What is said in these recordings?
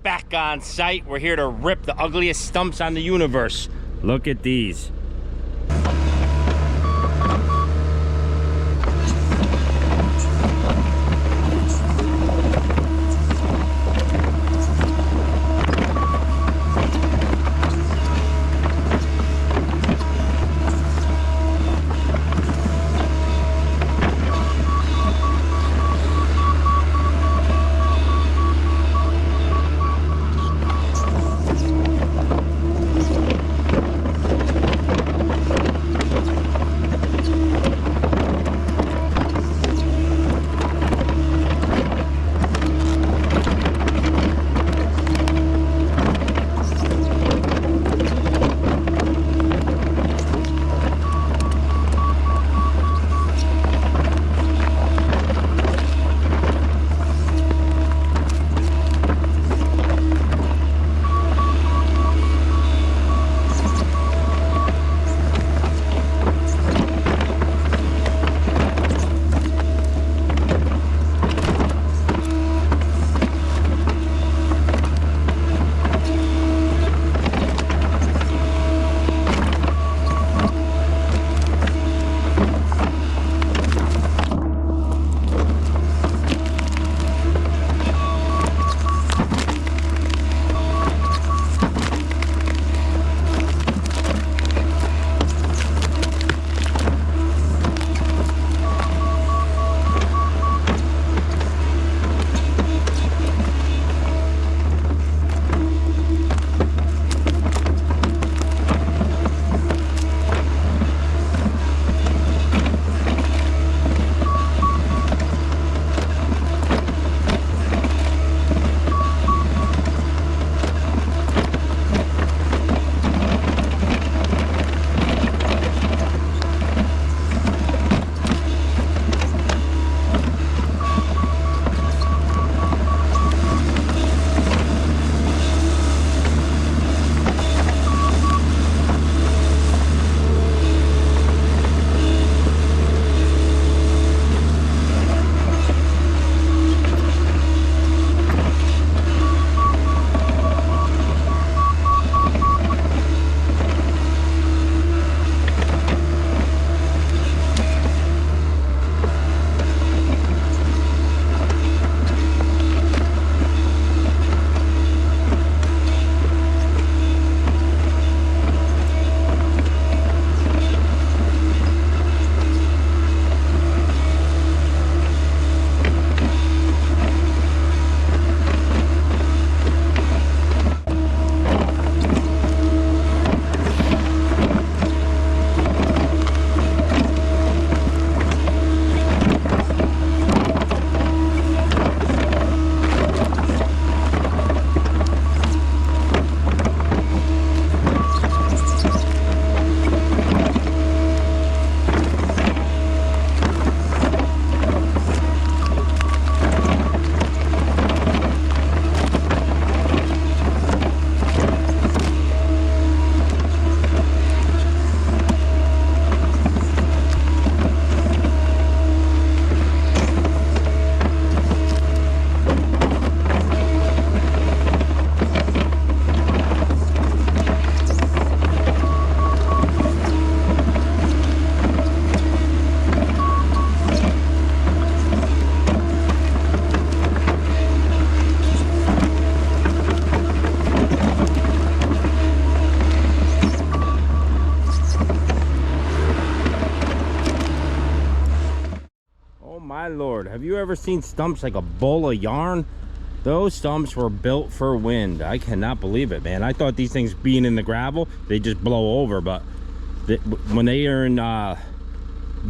back on site. We're here to rip the ugliest stumps on the universe. Look at these. My lord, have you ever seen stumps like a bowl of yarn? Those stumps were built for wind. I cannot believe it, man. I thought these things being in the gravel, they just blow over, but when they are in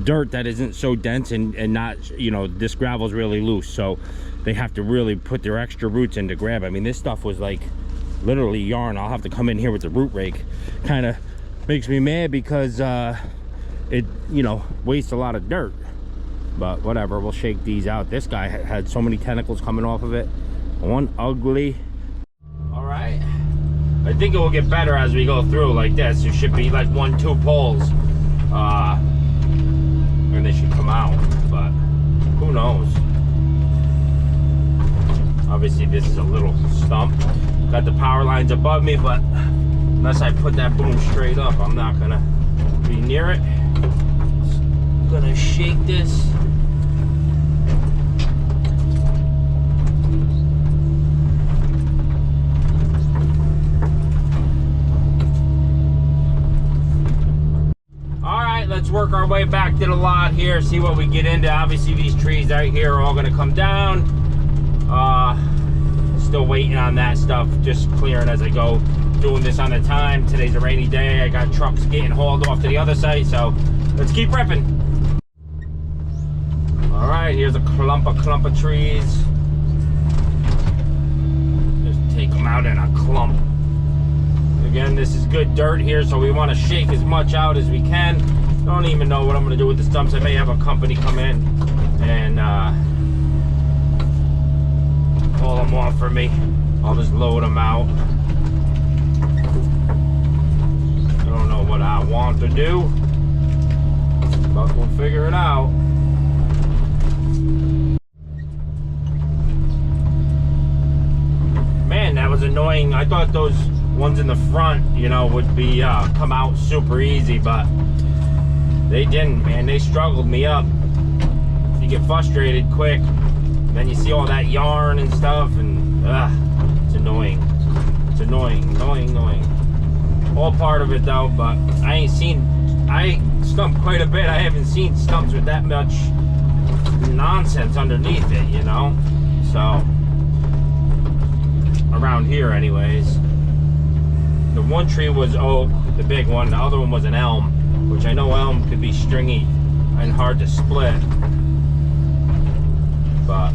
dirt that isn't so dense and not, you know, this gravel's really loose, so they have to really put their extra roots in to grab. I mean, this stuff was like literally yarn. I'll have to come in here with the root rake. Kind of makes me mad because it, you know, wastes a lot of dirt. But whatever, we'll shake these out. This guy had so many tentacles coming off of it. One ugly. All right, I think it will get better as we go through like this. There should be like 1-2 poles and they should come out, but who knows. Obviously this is a little stump. Got the power lines above me, but unless I put that boom straight up, I'm not gonna be near it. I'm gonna shake this. Let's work our way back to the lot here, see what we get into. Obviously these trees right here are all going to come down. Still waiting on that stuff, just clearing as I go, doing this on the time. Today's a rainy day. I got trucks getting hauled off to the other site, so let's keep ripping. All right, here's a clump of trees. Just take them out in a clump. Again, this is good dirt here, so we want to shake as much out as we can. Don't even know what I'm going to do with the stumps. I may have a company come in and pull them off for me. I'll just load them out. I don't know what I want to do, but we'll figure it out. Man, that was annoying. I thought those ones in the front, you know, would be come out super easy, but they didn't, man. They struggled me up. You get frustrated quick, then you see all that yarn and stuff, and it's annoying. It's annoying. All part of it though, but I stumped quite a bit. I haven't seen stumps with that much nonsense underneath it, you know. So around here anyways. The one tree was oak, the big one. The other one was an elm, which I know elm could be stringy and hard to split. But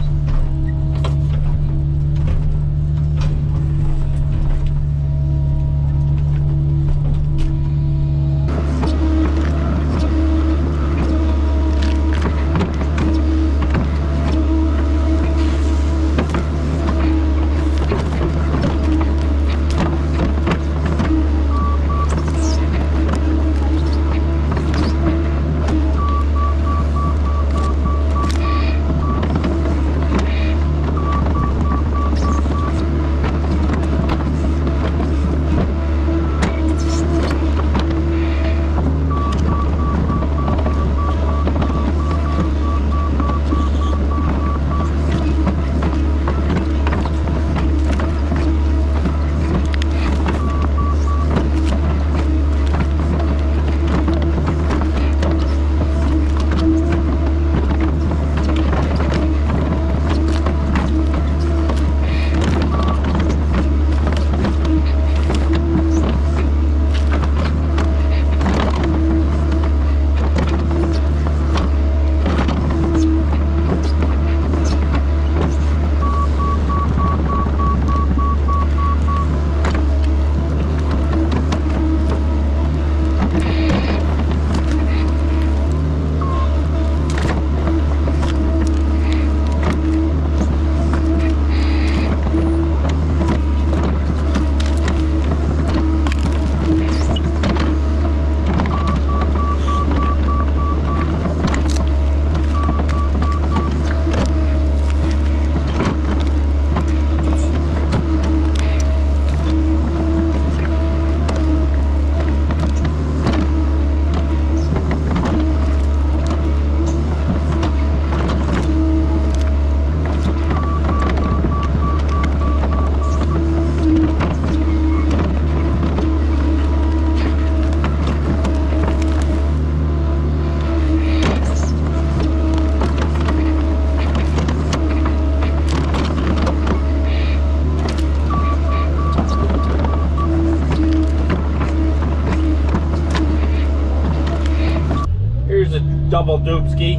double doopski.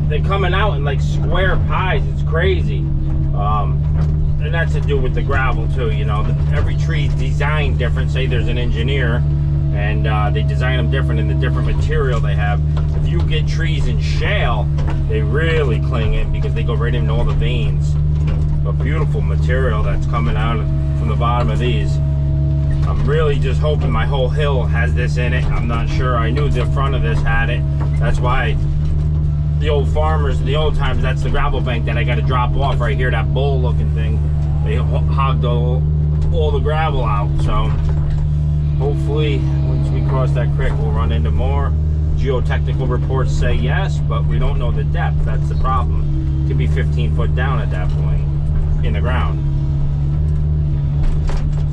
They're coming out in like square pies. It's crazy. And that's to do with the gravel too, you know. Every tree's designed different. Say there's an engineer and they design them different in the different material they have. If you get trees in shale, they really cling in because they go right into all the veins. A beautiful material that's coming out from the bottom of these. I'm really just hoping my whole hill has this in it. I'm not sure. I knew the front of this had it. That's why the old farmers, the old times, that's the gravel bank that I got to drop off right here, that bowl looking thing. They hogged all the gravel out, so hopefully once we cross that creek we'll run into more. Geotechnical reports say yes, but we don't know the depth. That's the problem. It could be 15 foot down at that point in the ground.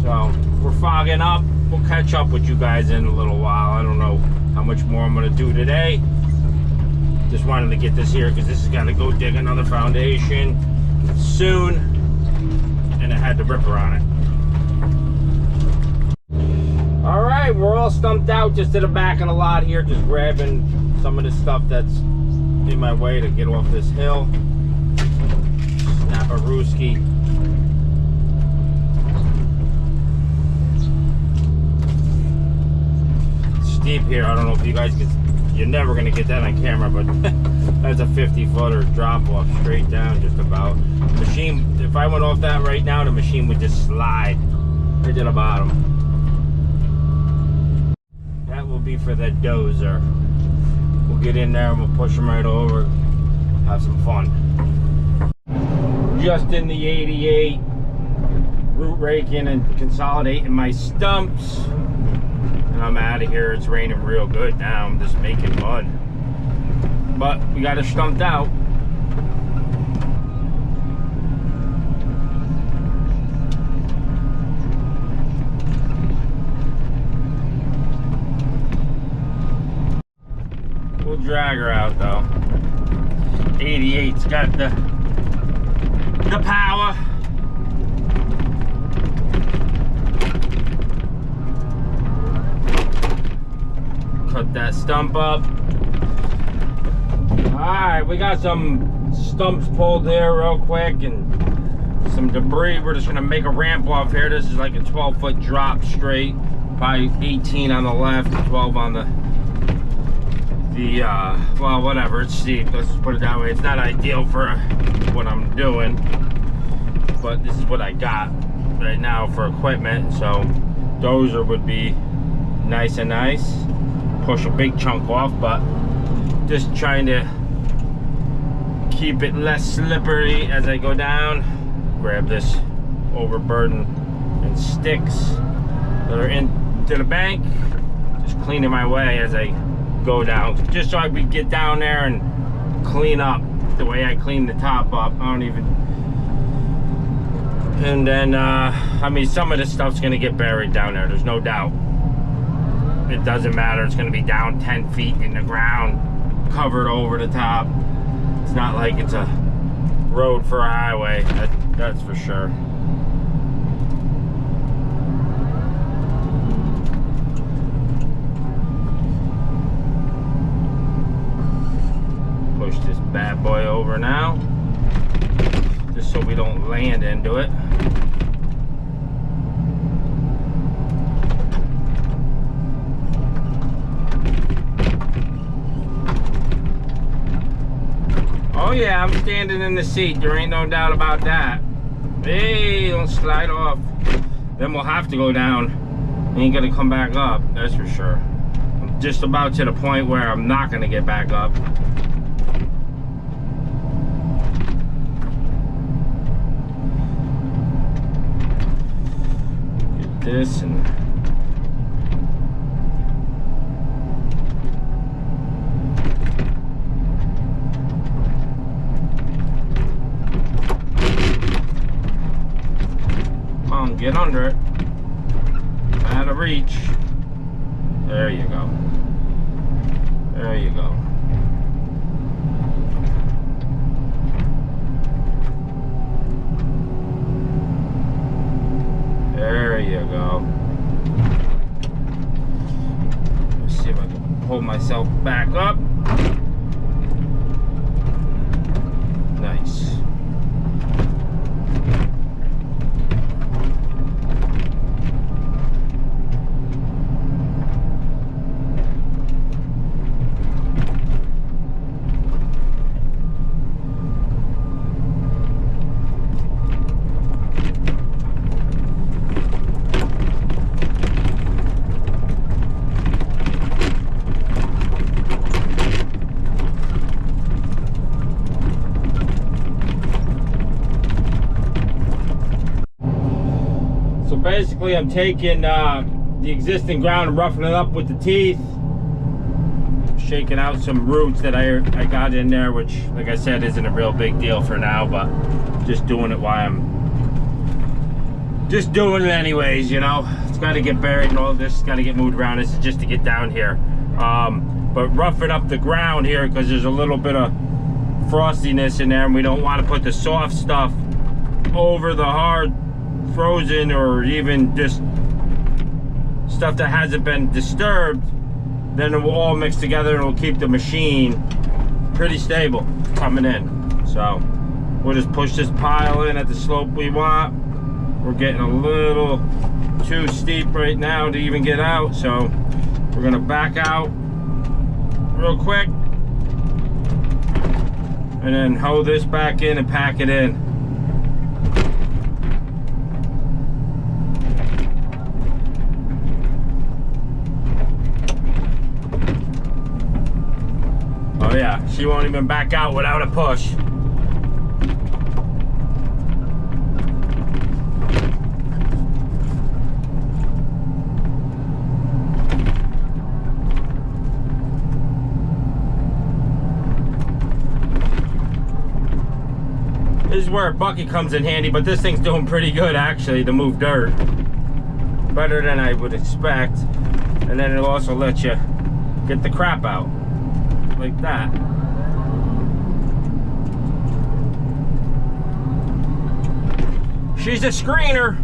So we're fogging up. We'll catch up with you guys in a little while. I don't know how much more I'm going to do today. Just wanted to get this here because this has got to go dig another foundation soon, and it had the ripper on it. All right, we're all stumped out. Just to the back of the lot here, just grabbing some of the stuff that's in my way to get off this hill. Snap a rooski. Steep here. I don't know if you guys can. You're never gonna get that on camera, but that's a 50-footer drop off straight down, just about. Machine. If I went off that right now, the machine would just slide right to the bottom. That will be for the dozer. We'll get in there and we'll push them right over. Have some fun. Just in the 88, root raking and consolidating my stumps. I'm out of here. It's raining real good now. I'm just making mud, but we got it stumped out. We'll drag her out though. 88's got the power. Cut that stump up. Alright, we got some stumps pulled here real quick and some debris. We're just gonna make a ramp off here. This is like a 12-foot drop straight, probably 18 on the left, 12 on the well, whatever, it's steep, let's just put it that way. It's not ideal for what I'm doing, but this is what I got right now for equipment. So dozer would be nice and nice. Push a big chunk off, but just trying to keep it less slippery as I go down. Grab this overburden and sticks that are into the bank, just cleaning my way as I go down, just so I could get down there and clean up the way I clean the top up. I don't even, and then I mean, some of this stuff's gonna get buried down there, there's no doubt. It doesn't matter, it's gonna be down 10 feet in the ground, covered over the top. It's not like it's a road for a highway, that's for sure. Push this bad boy over now, just so we don't land into it. Oh yeah, I'm standing in the seat. There ain't no doubt about that. Hey, don't slide off. Then we'll have to go down. Ain't gonna come back up, that's for sure. I'm just about to the point where I'm not gonna get back up. Get this and get under it, out of reach. There you go. There you go. There you go. Let's see if I can pull myself back up. Nice. So basically I'm taking the existing ground and roughing it up with the teeth, shaking out some roots that I got in there, which like I said isn't a real big deal for now, but just doing it while I'm just doing it anyways, you know. It's got to get buried and all this has got to get moved around. This is just to get down here, but roughing up the ground here because there's a little bit of frostiness in there, and we don't want to put the soft stuff over the hard frozen or even just stuff that hasn't been disturbed. Then it will all mix together and it will keep the machine pretty stable coming in. So we'll just push this pile in at the slope we want. We're getting a little too steep right now to even get out, so we're gonna back out real quick and then hoe this back in and pack it in. Oh yeah, she won't even back out without a push. This is where a bucket comes in handy, but this thing's doing pretty good actually to move dirt. Better than I would expect. And then it'll also let you get the crap out. Like that. She's a screener.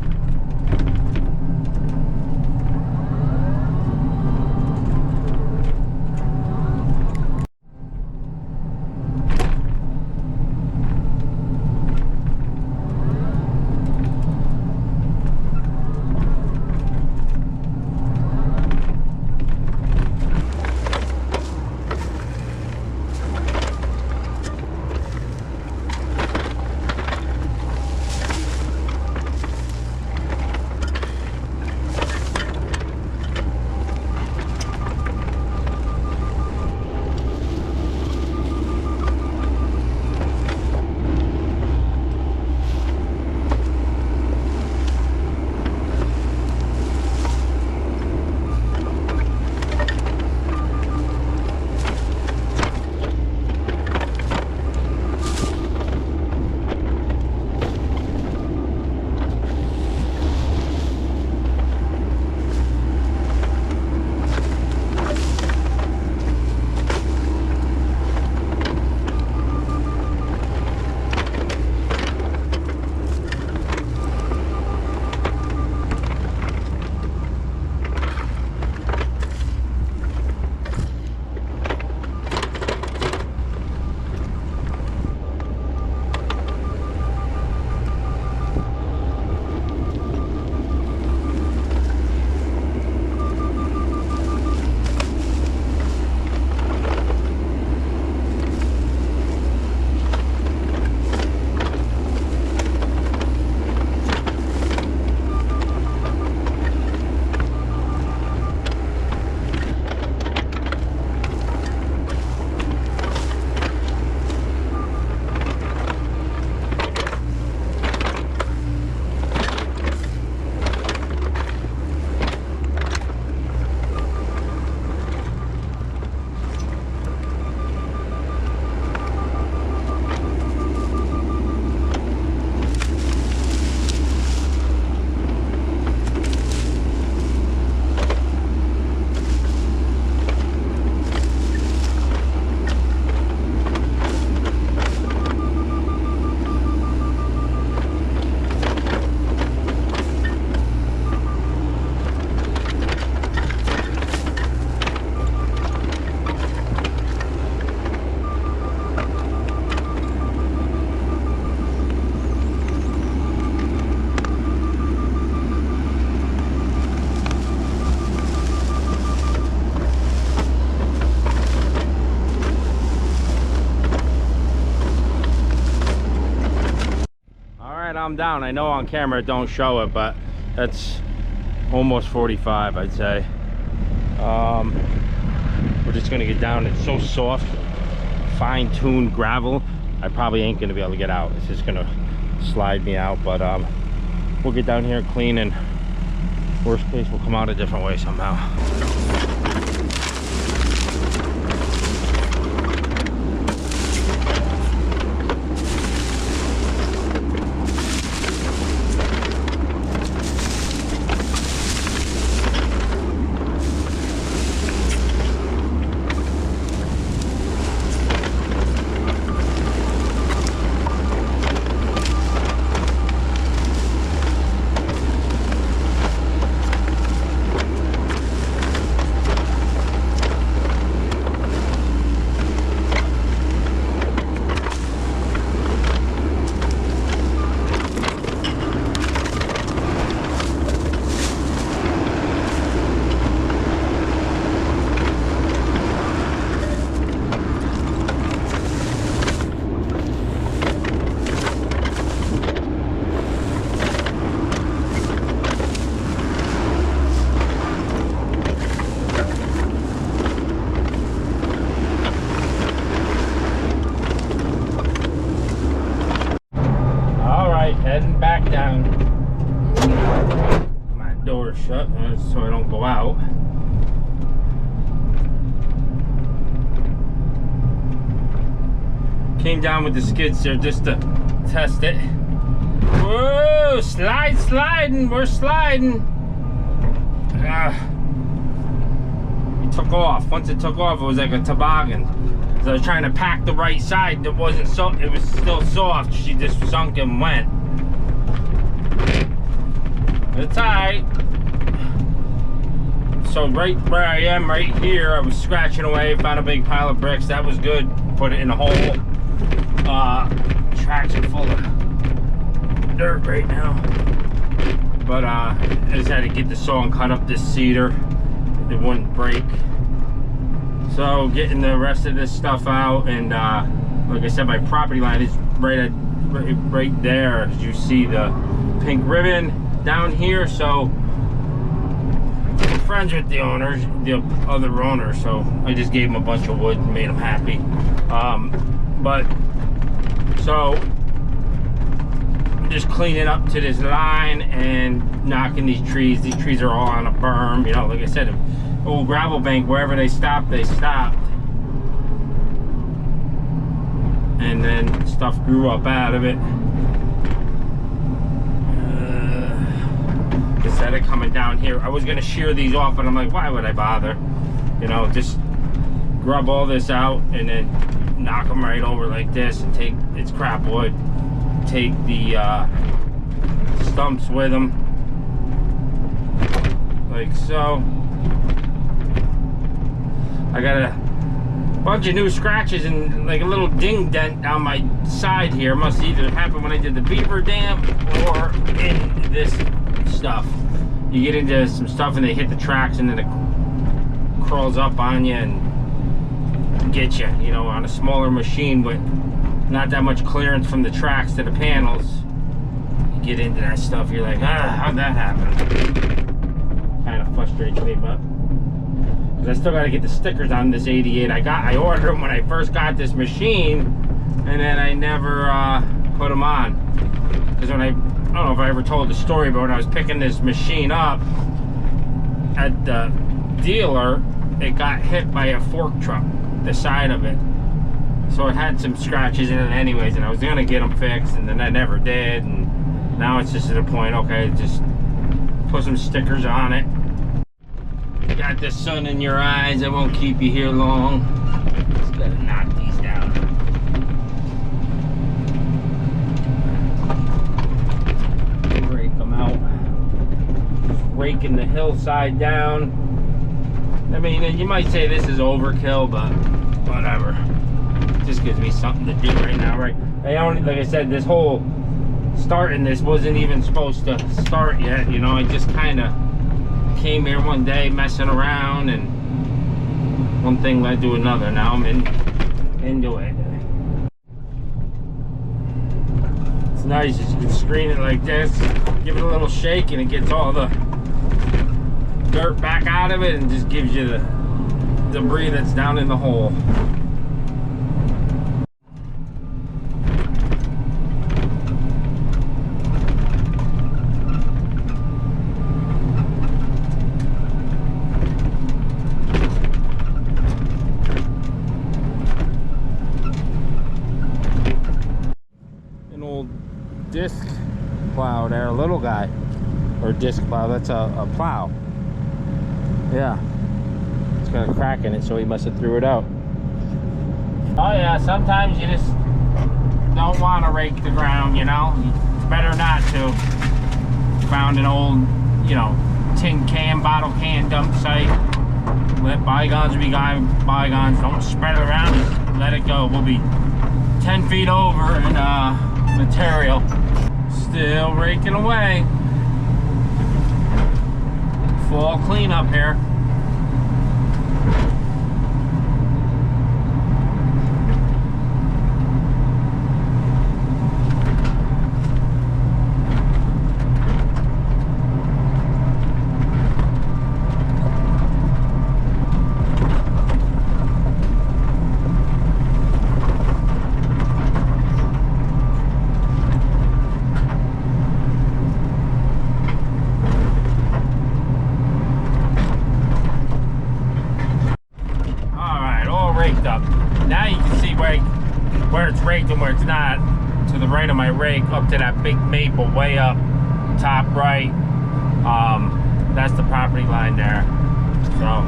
I'm down. I know on camera it don't show it, but that's almost 45, I'd say. We're just gonna get down. It's so soft, fine-tuned gravel. I probably ain't gonna be able to get out. It's just gonna slide me out, but we'll get down here, clean, and Worst case, we'll come out a different way somehow. Heading back down. My door's shut so I don't go out. Came down with the skid steer just to test it. Whoa, sliding, we're sliding. It took off. Once it took off, it was like a toboggan. So I was trying to pack the right side. It wasn't so. It was still soft. She just sunk and went. It's alright. So right where I am right here, I was scratching away, found a big pile of bricks. That was good. Put it in a hole. Tracks are full of dirt right now. But I just had to get the saw and cut up this cedar. It wouldn't break. So getting the rest of this stuff out, and like I said, my property line is right there. As you see the pink ribbon down here, so I'm friends with the owners, the other owner, so I just gave him a bunch of wood and made him happy. But so I'm just cleaning up to this line and knocking these trees. These trees are all on a berm, you know, like I said, old gravel bank, wherever they stopped, and then stuff grew up out of it. Instead of coming down here, I was gonna shear these off, but I'm like, why would I bother? You know, just grub all this out and then knock them right over like this, and take, it's crap wood, take the stumps with them like so. I got a bunch of new scratches and like a little ding dent down my side here. Must either happen when I did the beaver dam or in this stuff. You get into some stuff and they hit the tracks, and then it crawls up on you and get you, you know, on a smaller machine with not that much clearance from the tracks to the panels. You get into that stuff, you're like, how'd that happen? Kind of frustrates me, but because I still got to get the stickers on this 88. I ordered them when I first got this machine, and then I never put them on. Because when I don't know if I ever told the story, but when I was picking this machine up at the dealer, it got hit by a fork truck, the side of it. So it had some scratches in it anyways, and I was gonna get them fixed, and then I never did, and now it's just at a point, okay, just put some stickers on it. You got the sun in your eyes, I won't keep you here long. Just gotta knock these down. Raking the hillside down. I mean, you might say this is overkill, but whatever. It just gives me something to do right now, right? Like I said, this whole starting this wasn't even supposed to start yet, you know. I just kind of came here one day messing around, and one thing led to another. Now I'm into it. It's nice, you can screen it like this, give it a little shake, and it gets all the dirt back out of it and just gives you the debris that's down in the hole. guy. Or disc plow, that's a plow. Yeah. It's got a crack in it, so he must have threw it out. Oh yeah, sometimes you just don't want to rake the ground, you know? It's better not to. Found an old, you know, tin can, bottle can dump site. Let bygones be bygones. Don't spread it around, just let it go. We'll be 10 feet over in material. Still raking away. Fall cleanup here. Where it's raked and where it's not. To the right of my rake, up to that big maple way up top right. That's the property line there. So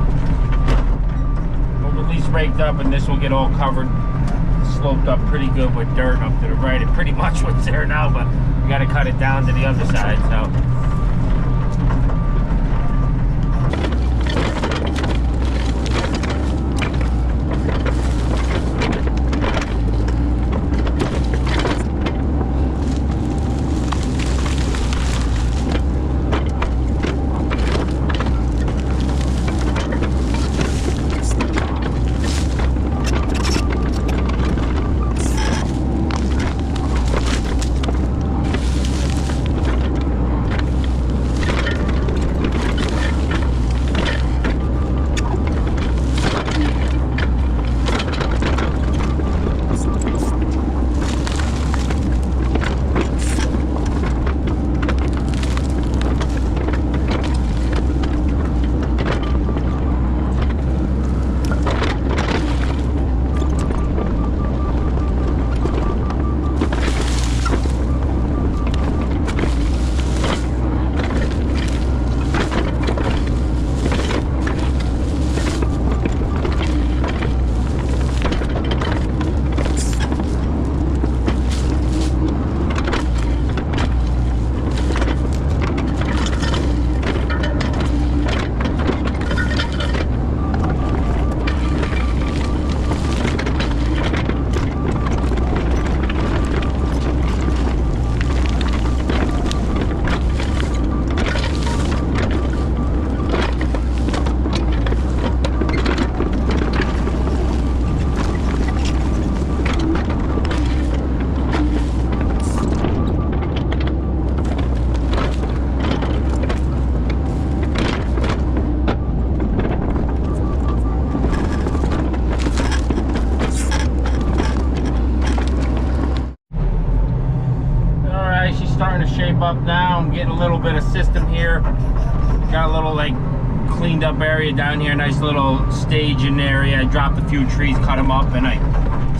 we'll at least raked up, and this will get all covered, sloped up pretty good with dirt up to the right. It pretty much what's there now, but we got to cut it down to the other side. So. Up now. I'm getting a little bit of system here. Got a little like cleaned up area down here, nice little staging area. I dropped a few trees, cut them up, and I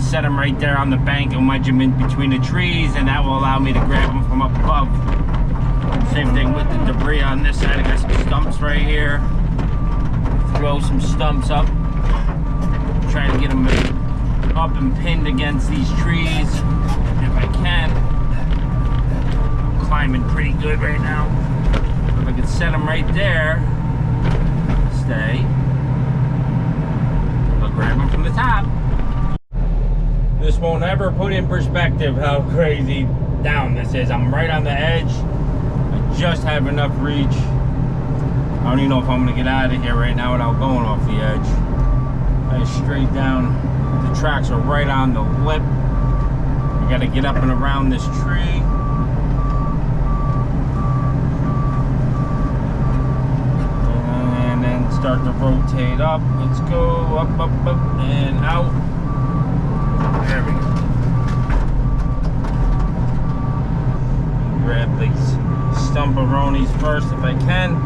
set them right there on the bank and wedge them in between the trees, and that will allow me to grab them from up above. Same thing with the debris on this side. I got some stumps right here. Throw some stumps up. Try to get them up and pinned against these trees if I can. Climbing pretty good right now. If I could set them right there, stay, I'll grab them from the top. This won't ever put in perspective how crazy down this is. I'm right on the edge. I just have enough reach. I don't even know if I'm gonna get out of here right now without going off the edge. I straight down. The tracks are right on the lip. I gotta get up and around this tree. Start to rotate up. Let's go up, up, up, and out. There we go. Grab these stumperonis first if I can.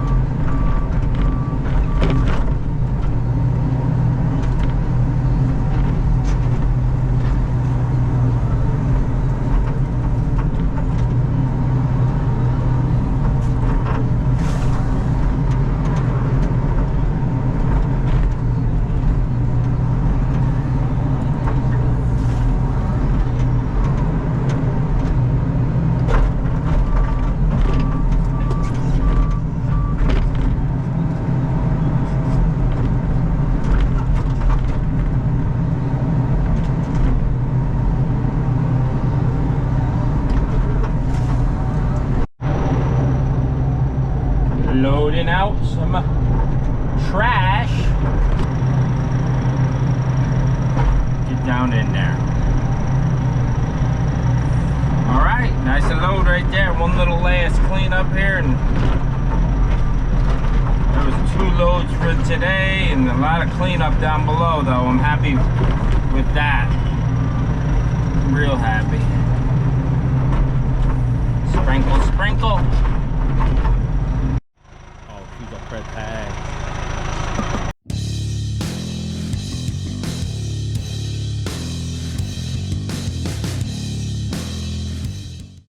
loading out some trash. Get down in there. All right, nice and load right there. One little last cleanup here, and there was 2 loads for today, and a lot of cleanup down below. Though I'm happy with that. Real happy. Sprinkle, sprinkle.